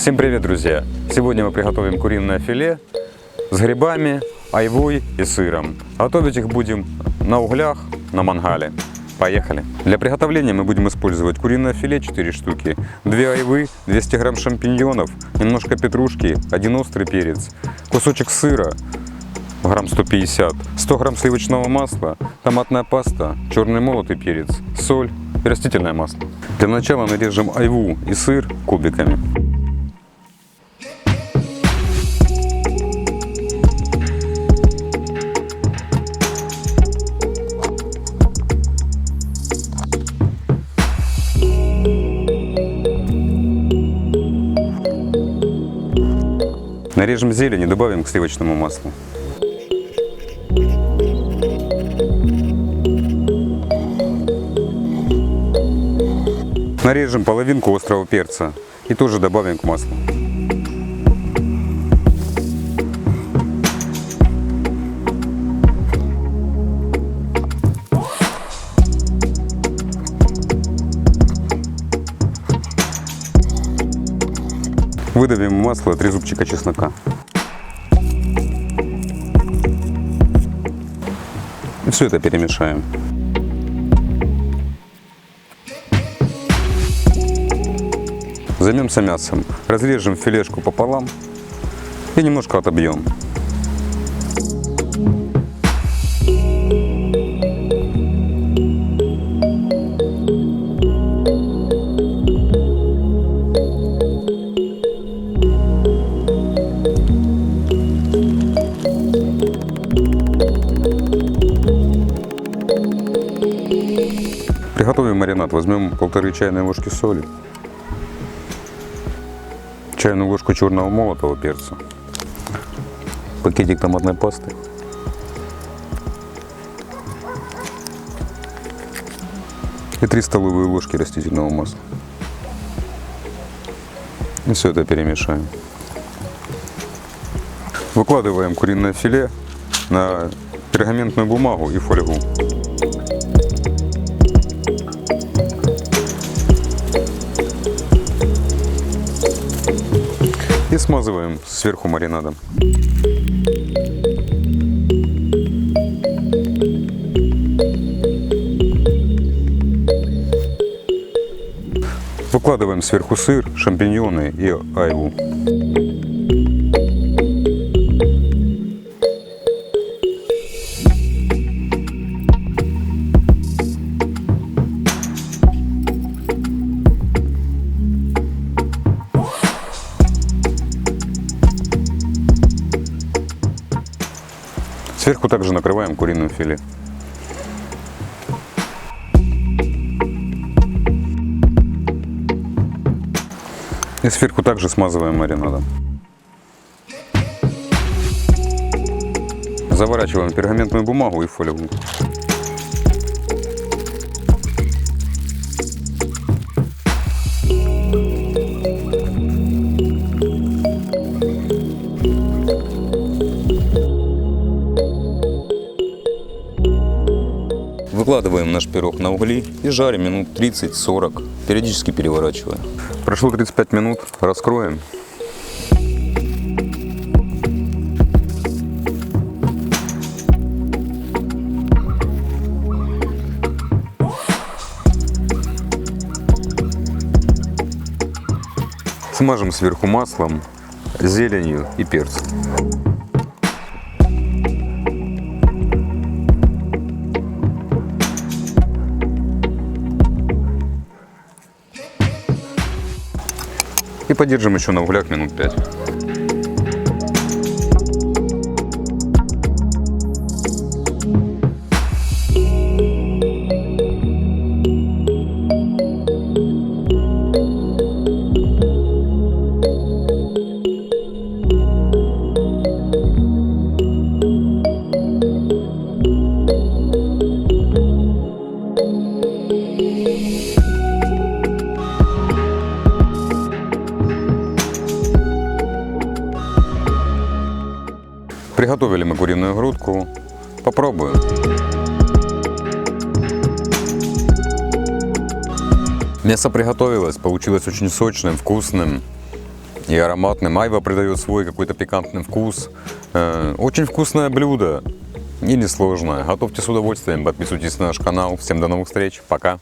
Всем привет, друзья! Сегодня мы приготовим куриное филе с грибами, айвой и сыром. Готовить их будем на углях, на мангале. Поехали! Для приготовления мы будем использовать куриное филе 4 штуки, 2 айвы, 200 грамм шампиньонов, немножко петрушки, 1 острый перец, кусочек сыра, грамм 150, 100 грамм сливочного масла, томатная паста, черный молотый перец, соль и растительное масло. Для начала нарежем айву и сыр кубиками. Нарежем зелень и добавим к сливочному маслу. Нарежем половинку острого перца и тоже добавим к маслу. Выдавим в масло 3 зубчика чеснока. И все это перемешаем. Займемся мясом. Разрежем филешку пополам и немножко отобьем. Приготовим маринад. Возьмем 1,5 чайной ложки соли, чайную ложку черного молотого перца, пакетик томатной пасты, и 3 столовые ложки растительного масла. И все это перемешаем. Выкладываем куриное филе на пергаментную бумагу и фольгу. И смазываем сверху маринадом. Выкладываем сверху сыр, шампиньоны и айву. Сверху также накрываем куриным филе. И сверху также смазываем маринадом. Заворачиваем пергаментную бумагу и фольгу. Выкладываем наш пирог на угли и жарим минут 30-40, периодически переворачивая. Прошло 35 минут, раскроем. Смажем сверху маслом, зеленью и перцем. И подержим еще на углях минут 5. Приготовили мы куриную грудку. Попробуем. Мясо приготовилось, получилось очень сочным, вкусным. и ароматным. Айва придает свой какой-то пикантный вкус. Очень вкусное блюдо и несложное. Готовьте с удовольствием, подписывайтесь на наш канал. Всем до новых встреч, пока!